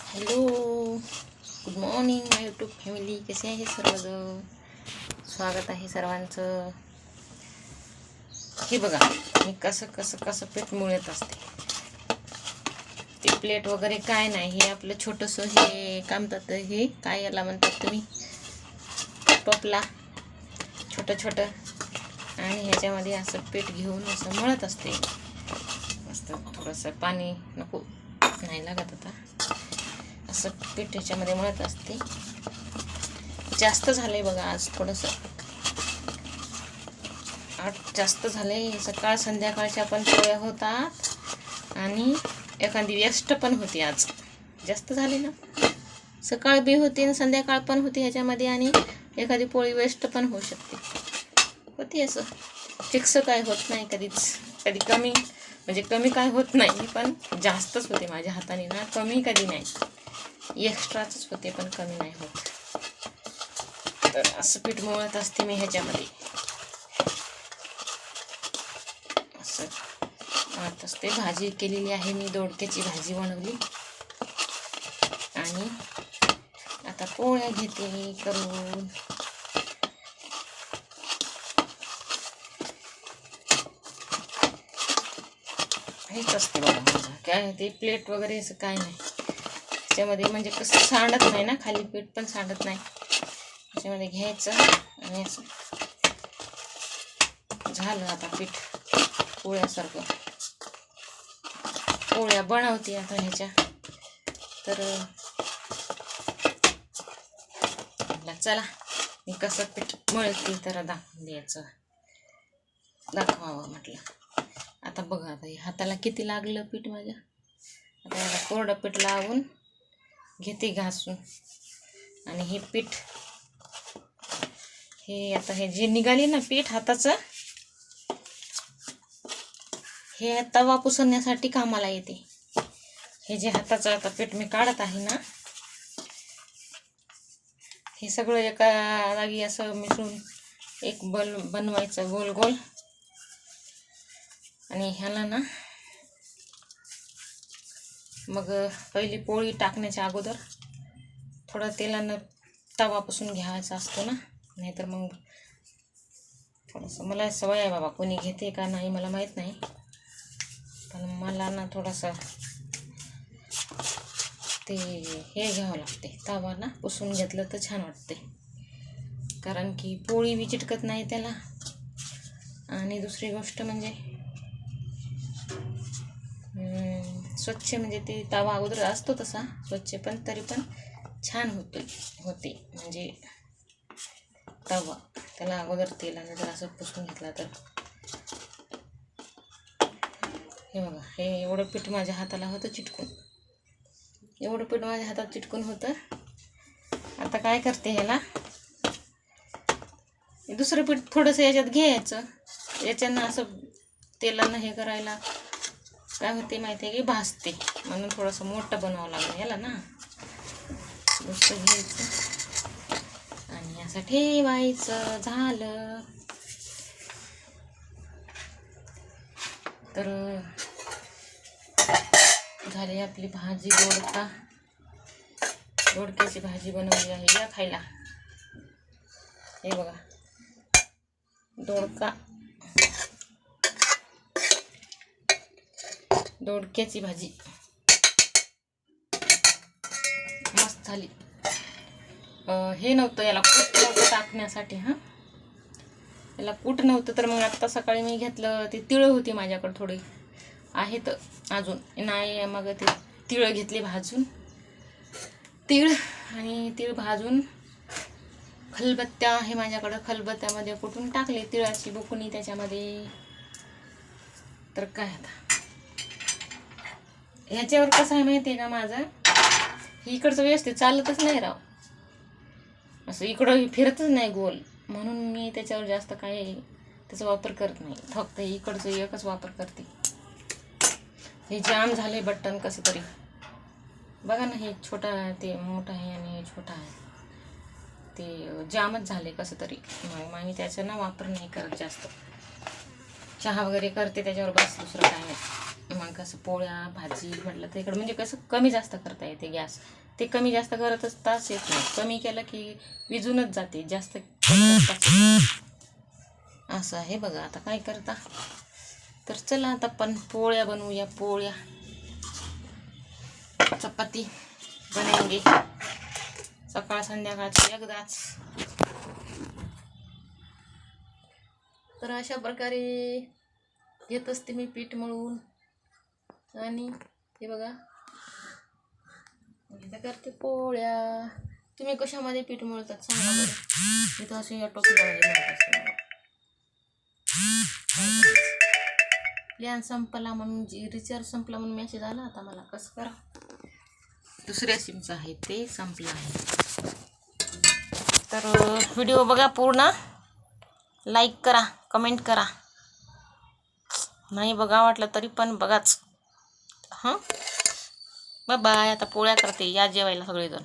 Hello, good morning माय YouTube family. कसे आहे सर्वजण? स्वागत आहे सर्वांचं. हे बघा मी कसं कसं कसं पीठ मळत असते. ते प्लेट वगैरे काय नाही, हे आपलं छोटंसं हे काय म्हणतात, हे काय याला म्हणतात तुम्ही, टोपला, छोटं छोटं. आणि ह्याच्यामध्ये असं पीठ घेऊन असं मळत असते. मस्त थोडंसं पाणी नको नाही लागत आता. असं पीठ ह्याच्यामध्ये मळत असते. जास्त झालंय बघा आज थोडंसं जास्त झालंय. सकाळ संध्याकाळच्या पण पोळ्या होतात आणि एखादी वेस्ट पण होती. आज जास्त झाली ना, सकाळ बी होती आणि संध्याकाळ पण होती ह्याच्यामध्ये, आणि एखादी पोळी वेस्ट पण होऊ शकते. होती असं, फिक्स काय होत नाही कधीच. कधी कमी म्हणजे कमी काय होत नाही, पण जास्तच होते माझ्या हाताने ना. कमी कधी नाही, एक्स्ट्राच होते पण कमी नाही होत. तर असं पीठ मळत असते मी ह्याच्यामध्ये. असं मळत असते. भाजी केलेली आहे मी, दोडक्याची भाजी बनवली. आणि आता पोळ्या घेते करून. हेच असते बघा माझं. काय ते प्लेट वगैरे असं काय नाही त्याच्यामध्ये, म्हणजे कसं सांडत नाही ना, खाली पीठ पण सांडत नाही. त्याच्यामध्ये घ्यायचं आणि असं झालं. आता पीठ पोळ्यासारखं पोळ्या बनवते आता ह्याच्या. तर चला मी कसं पीठ मळते तर दाखवावं म्हटलं. आता बघा, आता हाताला किती लागलं पीठ माझ्या. आता याला कोरडं पीठ लावून घेते घासून. आणि हे पीठ, हे आता हे जे निघाले ना पीठ हाताचं, हे तवा पुसण्यासाठी कामाला येते. हे जे हाताचं आता पीठ मी काढत आहे ना, हे सगळं एका जागी असं मिसळून एक बल बनवायचं गोल गोल. आणि ह्याला ना मग पहिली पोळी टाकण्याच्या अगोदर थोडं तेलानं तवा पुसून घ्यायचा असतो ना, नाहीतर मग थोडंसं, मला सवय आहे बाबा, कोणी घेते का नाही मला माहीत नाही, पण मला ना थोडंसं ते हे घ्यावं लागते, तवा ना पुसून घेतलं तर छान वाटते. कारण की पोळी बी चिटकत नाही त्याला. आणि दुसरी गोष्ट म्हणजे स्वच्छ, म्हणजे ते तवा अगोदर असतो तसा स्वच्छ, पण तरी पण छान होते म्हणजे तवा. त्याला अगोदर तेलाने जर असं पुसून घेतला तर. हे बघा, हे एवढं पीठ माझ्या हाताला होतं चिटकून, एवढं पीठ माझ्या हातात चिटकून होतं. आता काय करते, ह्याला दुसरं पीठ थोडंसं याच्यात घ्यायचं. याच्यानं असं तेलानं हे करायला काय होते माहिती आहे की, भाजते. म्हणून थोडंसं मोठं बनवावं लागलं ह्याला ना. दुसरं घ्यायचं आणि असं ठेवायचं. झालं. तर झाली आपली भाजी. दोडक्याची भाजी बनवली आहे, या खायला. हे बघा, दोडक्याची भाजी मस्त झाली. हे नव्हतं, याला कूट नव्हतं टाकण्यासाठी. याला कूट नव्हतं, तर मग आत्ता सकाळी मी घेतलं. ती तिळं होती माझ्याकडे, थोडी आहेत अजून नाही. मग ते तिळं घेतली भाजून, तीळ भाजून. खलबत्त्या आहे माझ्याकडं, खलबत्त्यामध्ये कुठून टाकले तिळाची बुकणी त्याच्यामध्ये. तर काय आता ह्याच्यावर कसं आहे माहिती आहे का, माझं इकडचं व्यवस्थित चालतच नाही राव, असं इकडं फिरतच नाही गोल. म्हणून मी त्याच्यावर जास्त काही त्याचा वापर करत नाही. फक्त इकडचं एकच वापर करते. हे जाम झाले बटन कसं तरी, बघा ना, हे छोटा ते मोठं आहे आणि हे छोटा आहे, ते जामच झाले कसं तरी. मग मी त्याचा ना वापर नाही करत जास्त. चहा वगैरे करते त्याच्यावर, बस, दुसरं काय नाही. मग कसं पोळ्या भाजी म्हटलं तर इकडं म्हणजे कसं कमी जास्त करता येते गॅस. ते कमी जास्त करतच तास येत नाही, कमी केलं की विजूनच जाते, जास्त असं आहे बघा. आता काय करता, तर चला आता पण पोळ्या बनवूया. पोळ्या चपाती बनेंगे सकाळ संध्याकाळची एकदाच. तर अशा प्रकारे घेत असते मी पीठ मळून. आणि हे बघा इथं करते पोळ्या. तुम्ही कशामध्ये पीठ मळतात सांगा बरं. इथं असे या टोपल्यामध्ये मळत असते. प्लॅन संपला म्हणून रिचार्ज संपला म्हणून मेसेज आला. आता मला कसं करा, दुसऱ्या सिमचं आहे ते संपलं आहे. तर व्हिडिओ बघा पूर्ण, लाईक करा, कमेंट करा. नाही बघा वाटलं तरी पण बघाच. हां बाय बाय. आता पोळ्या करते, या जेवायला सगळेजण.